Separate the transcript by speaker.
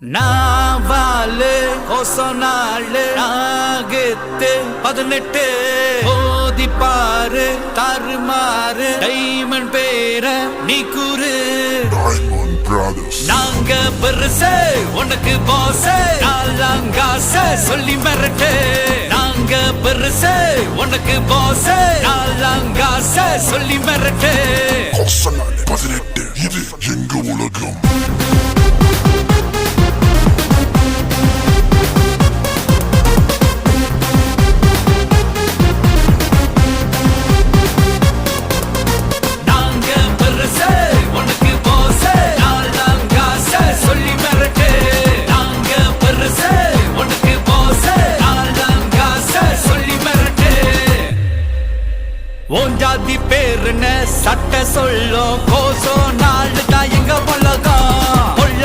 Speaker 1: நாவாலு ஒசனாலு நாகத்து 18 ஓதி பாரு தருமாறு டைமண்ட் பேர நீ கூறு
Speaker 2: Diamond Brothers.
Speaker 1: நாங்க பெருசு உனக்கு பாஸ் நாலாங்காச சொல்லி மிரட்டு நாங்க பெருசு உனக்கு பாஸ் நாலாங்காச சொல்லி மிரட்டு
Speaker 2: கொசனாலே 18 இது எங்க உலகம்.
Speaker 1: நாங்க பெருசு உனக்கு பாஸ் நாலாங்காச சொல்லி மிரட்டு நாங்க பெருசு உனக்கு பாஸ் நாலாங்காச சொல்லி மிரட்டு ஓன் ஜாதி பேருன்னு சட்ட சொல்லும்